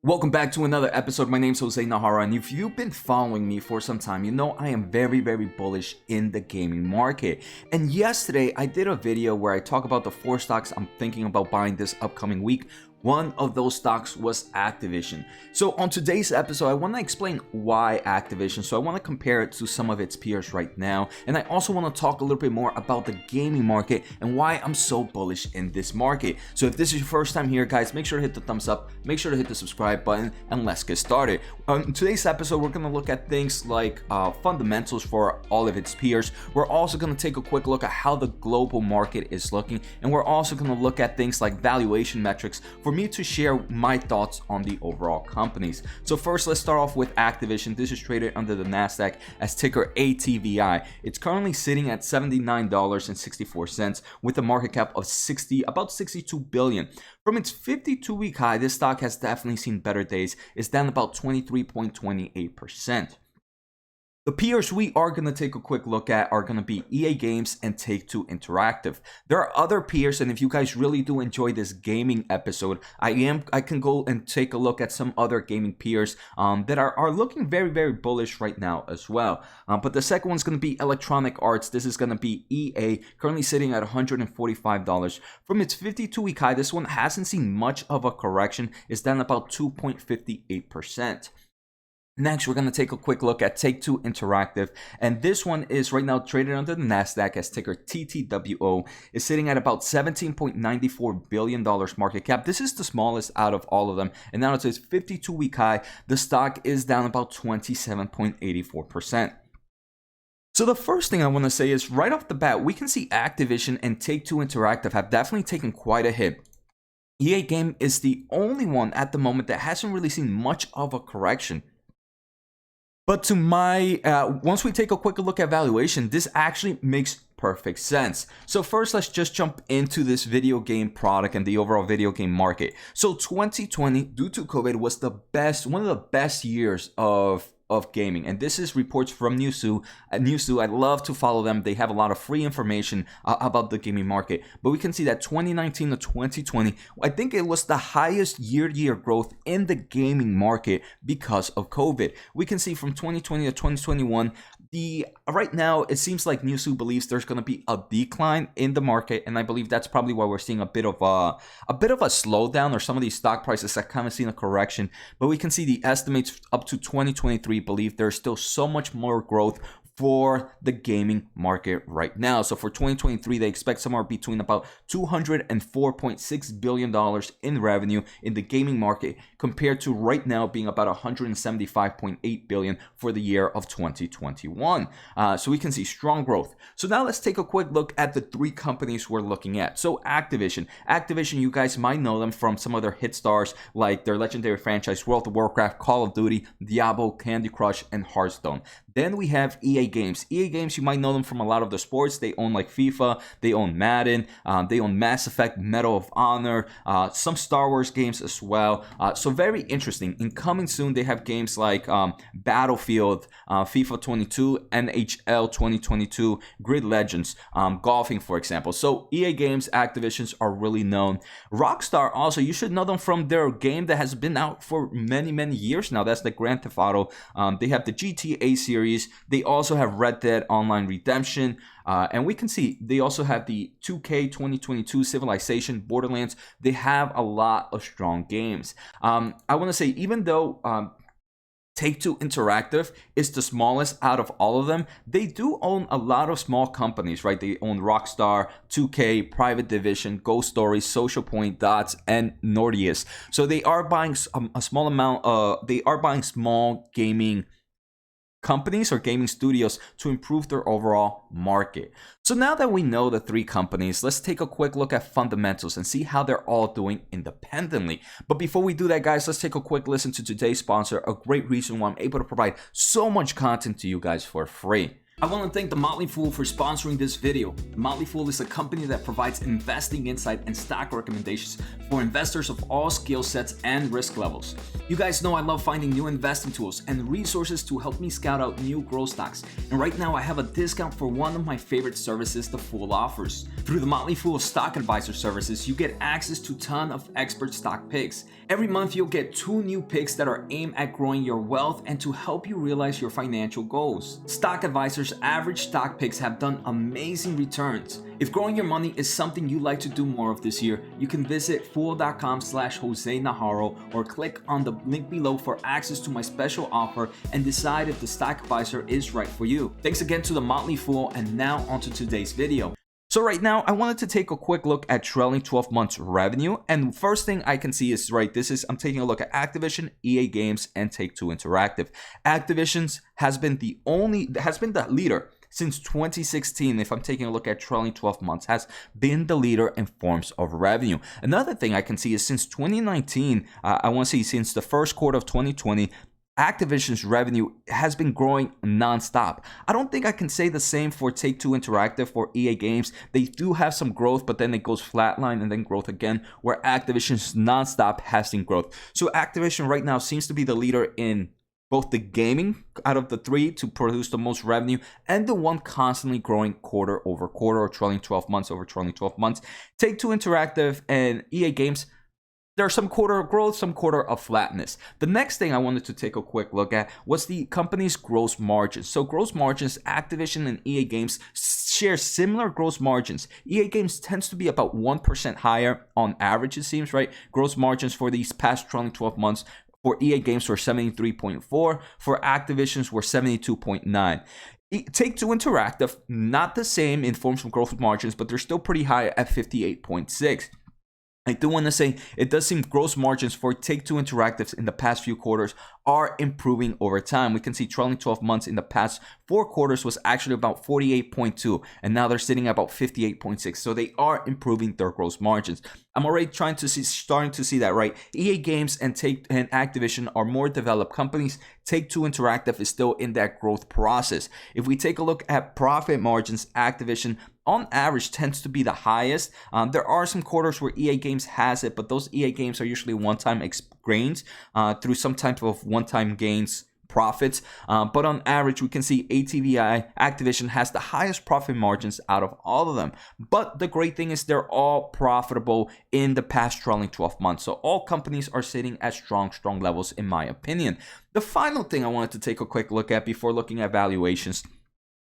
Welcome back to another episode. My name's Jose Najarro, and if you've been following me for some time, you know I am very bullish in the gaming market. And yesterday I did a video where I talk about the 4 stocks I'm thinking about buying this upcoming week. One of those stocks was Activision. So on today's episode, I want to explain why Activision. So I want to compare it to some of its peers right now. And I also want to talk a little bit more about the gaming market and why I'm so bullish in this market. So if this is your first time here, guys, make sure to hit the thumbs up, make sure to hit the subscribe button, and let's get started. On today's episode, we're going to look at things like fundamentals for all of its peers. We're also going to take a quick look at how the global market is looking. And we're also going to look at things like valuation metrics for me to share my thoughts on the overall companies. So first, let's start off with Activision. This is traded under the Nasdaq as ticker ATVI. It's currently sitting at $79.64 with a market cap of about 62 billion. From its 52-week high, this stock has definitely seen better days. It's down about 23.28%. The peers we are going to take a quick look at are going to be EA Games and Take-Two Interactive. There are other peers, and if you guys really do enjoy this gaming episode, I can go and take a look at some other gaming peers that are looking very bullish right now as well. But the second one's going to be Electronic Arts. This is going to be EA, currently sitting at $145. From its 52-week high, this one hasn't seen much of a correction. It's down about 2.58%. Next, we're going to take a quick look at Take-Two Interactive, and this one is right now traded under the Nasdaq as ticker TTWO. It's sitting at about $17.94 billion market cap. This is the smallest out of all of them, and now it's its 52-week high. The stock is down about 27.84%. So the first thing I want to say is right off the bat, we can see Activision and Take-Two Interactive have definitely taken quite a hit. EA Game is the only one at the moment that hasn't really seen much of a correction. But to once we take a quick look at valuation, this actually makes perfect sense. So first, let's just jump into this video game product and the overall video game market. So 2020, due to COVID, was one of the best years of gaming, and this is reports from Newzoo. I love to follow them. They have a lot of free information about the gaming market. But we can see that 2019 to 2020, I think it was the highest year-to-year growth in the gaming market because of COVID. We can see from 2020 to 2021, right now it seems like Newzoo believes there's going to be a decline in the market, and I believe that's probably why we're seeing a bit of a slowdown, or some of these stock prices have kind of seen a correction. But we can see the estimates up to 2023 believe there's still so much more growth for the gaming market right now. So for 2023, they expect somewhere between about $204.6 billion in revenue in the gaming market, compared to right now being about $175.8 billion for the year of 2021. So we can see strong growth. So now let's take a quick look at the 3 companies we're looking at. So Activision, you guys might know them from some of their hit stars like their legendary franchise World of Warcraft, Call of Duty, Diablo, Candy Crush, and Hearthstone. Then we have EA Games. EA Games, you might know them from a lot of the sports. They own like FIFA, they own Madden, they own Mass Effect, Medal of Honor, some Star Wars games as well. So very interesting. And coming soon, they have games like Battlefield, FIFA 22, NHL 2022, Grid Legends, golfing, for example. So EA Games, Activisions are really known. Rockstar also, you should know them from their game that has been out for many years now. That's the Grand Theft Auto. They have the GTA series. They also have Red Dead Online Redemption, and we can see they also have the 2K 2022 Civilization, Borderlands. They have a lot of strong games. I want to say, even though Take-Two Interactive is the smallest out of all of them, they do own a lot of small companies, right? They own Rockstar, 2K, Private Division, Ghost Stories, Social Point, Dots, and Nordeus. So they are buying a small amount. They are buying small gaming companies or gaming studios to improve their overall market. So now that we know the 3 companies, let's take a quick look at fundamentals and see how they're all doing independently. But before we do that, guys, let's take a quick listen to today's sponsor, a great reason why I'm able to provide so much content to you guys for free. I want to thank The Motley Fool for sponsoring this video. The Motley Fool is a company that provides investing insight and stock recommendations for investors of all skill sets and risk levels. You guys know I love finding new investing tools and resources to help me scout out new growth stocks. And right now I have a discount for one of my favorite services The Fool offers. Through The Motley Fool Stock Advisor services, you get access to a ton of expert stock picks. Every month you'll get 2 new picks that are aimed at growing your wealth and to help you realize your financial goals. Stock Advisor's average stock picks have done amazing returns. If growing your money is something you'd like to do more of this year, you can visit fool.com/Jose Najarro or click on the link below for access to my special offer and decide if the Stock Advisor is right for you. Thanks again to The Motley Fool, and now onto today's video. So right now, I wanted to take a quick look at trailing 12 months revenue. And first thing I can see is, I'm taking a look at Activision, EA Games, and Take-Two Interactive. Activision has been the leader since 2016. If I'm taking a look at trailing 12 months, has been the leader in forms of revenue. Another thing I can see is since 2019, since the first quarter of 2020, Activision's revenue has been growing non-stop. I don't think I can say the same for Take-Two Interactive or EA Games. They do have some growth, but then it goes flatline and then growth again, where Activision's non-stop has seen growth. So Activision right now seems to be the leader in both the gaming out of the 3 to produce the most revenue and the one constantly growing quarter over quarter or trailing 12 months over trailing 12 months. Take-Two Interactive and EA Games, there's some quarter of growth, some quarter of flatness. The next thing I wanted to take a quick look at was the company's gross margins. So gross margins, Activision and EA Games share similar gross margins. EA Games tends to be about 1% higher on average, it seems, right? Gross margins for these past trailing 12 months for EA Games were 73.4, for Activision's were 72.9. Take-Two Interactive, not the same in forms of growth margins, but they're still pretty high at 58.6. I do want to say it does seem gross margins for Take-Two Interactive in the past few quarters are improving over time. We can see trailing 12 months in the past 4 quarters was actually about 48.2, and now they're sitting at about 58.6. So they are improving their gross margins. I'm already starting to see that, right? EA Games and Activision are more developed companies. Take-Two Interactive is still in that growth process. If we take a look at profit margins, Activision on average tends to be the highest. There are some quarters where EA Games has it, but those EA Games are usually one-time gains through some type of one-time gains profits, but on average we can see ATVI Activision has the highest profit margins out of all of them. But the great thing is they're all profitable in the past trailing 12 months, so all companies are sitting at strong levels in my opinion. The final thing I wanted to take a quick look at before looking at valuations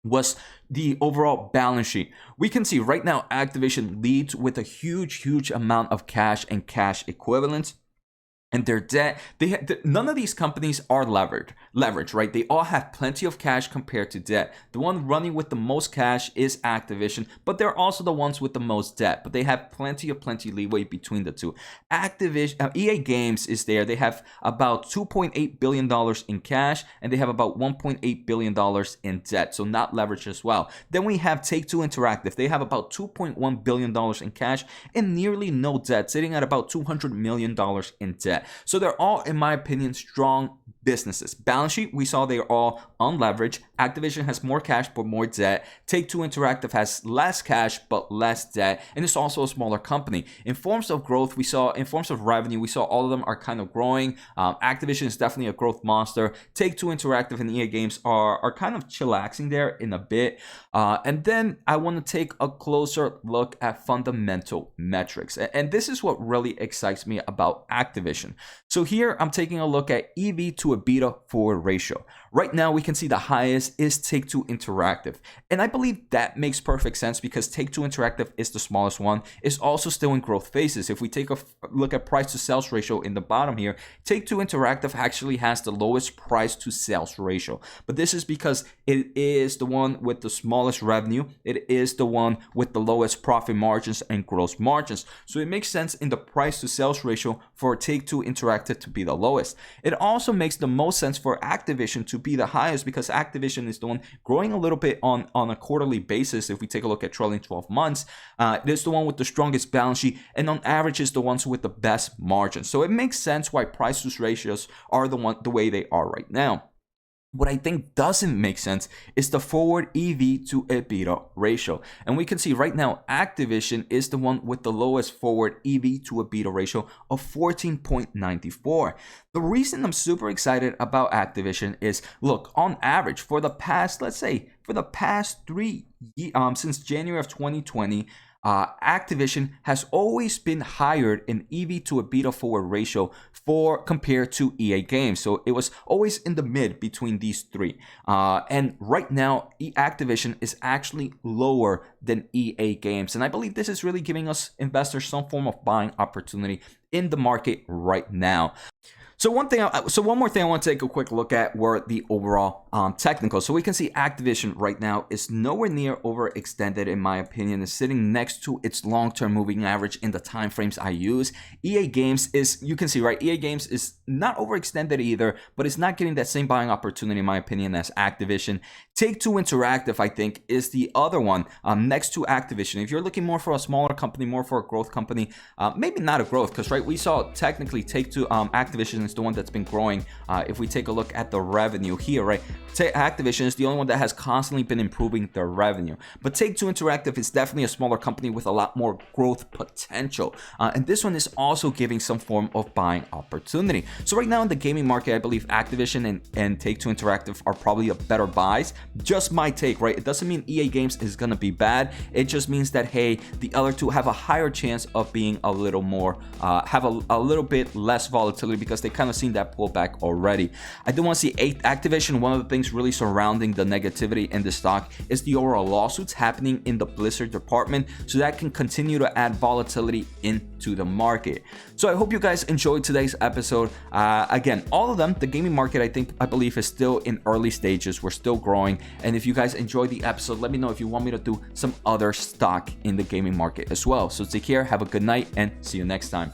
was the overall balance sheet. We can see right now Activision leads with a huge amount of cash and cash equivalents. And their debt, none of these companies are leveraged, right? They all have plenty of cash compared to debt. The one running with the most cash is Activision, but they're also the ones with the most debt, but they have plenty leeway between the two. EA Games is there. They have about $2.8 billion in cash, and they have about $1.8 billion in debt, so not leveraged as well. Then we have Take-Two Interactive. They have about $2.1 billion in cash and nearly no debt, sitting at about $200 million in debt. So they're all, in my opinion, strong businesses. Balance sheet, we saw they're all unleveraged. Activision has more cash but more debt. Take-Two Interactive has less cash but less debt, and it's also a smaller company. In forms of growth, in forms of revenue, we saw all of them are kind of growing. Activision is definitely a growth monster. Take-Two Interactive and EA Games are kind of chillaxing there in a bit. And then I want to take a closer look at fundamental metrics. And this is what really excites me about Activision. So here I'm taking a look at EV to EBITDA forward ratio. Right now we can see the highest is Take-Two Interactive, and I believe that makes perfect sense because Take-Two Interactive is the smallest one. It's also still in growth phases. If we take a look at price to sales ratio in the bottom here, Take-Two Interactive actually has the lowest price to sales ratio, but this is because it is the one with the smallest revenue. It is the one with the lowest profit margins and gross margins, so it makes sense in the price to sales ratio for Take-Two Interactive to be the lowest. It also makes the most sense for Activision to be the highest because Activision is the one growing a little bit on a quarterly basis. If we take a look at trailing 12 months, it is the one with the strongest balance sheet, and on average is the ones with the best margins. So it makes sense why price to ratios are the way they are right now. What I think doesn't make sense is the forward EV to EBITDA ratio. And we can see right now, Activision is the one with the lowest forward EV to EBITDA ratio of 14.94. The reason I'm super excited about Activision is, look, on average, for the past, let's say, for the past since January of 2020, Activision has always been higher in EV to EBITDA forward ratio for compared to EA Games. So it was always in the mid between these three. And right now, Activision is actually lower than EA Games. And I believe this is really giving us investors some form of buying opportunity in the market right now. So one more thing I want to take a quick look at were the overall technicals. So we can see Activision right now is nowhere near overextended, in my opinion. Is sitting next to its long-term moving average in the time frames I use. EA Games is, you can see, right, EA Games is not overextended either, but it's not getting that same buying opportunity, in my opinion, as Activision. Take-Two Interactive, I think, is the other one next to Activision. If you're looking more for a smaller company, more for a growth company, maybe not a growth, because right, we saw technically Take-Two, Activision is the one that's been growing. If we take a look at the revenue here, right, Activision is the only one that has constantly been improving their revenue. But Take-Two Interactive is definitely a smaller company with a lot more growth potential. And this one is also giving some form of buying opportunity. So right now in the gaming market, I believe Activision and Take-Two Interactive are probably a better buys. Just my take, right? It doesn't mean EA Games is going to be bad. It just means that, hey, the other two have a higher chance of being a little more, have a little bit less volatility because they kind of seen that pullback already. I do want to see Activision. One of the things really surrounding the negativity in the stock is the overall lawsuits happening in the Blizzard department, so that can continue to add volatility into the market. So I hope you guys enjoyed today's episode. Again, all of them, the gaming market, I believe is still in early stages. We're still growing. And if you guys enjoyed the episode, let me know if you want me to do some other stock in the gaming market as well. So take care, have a good night, and see you next time.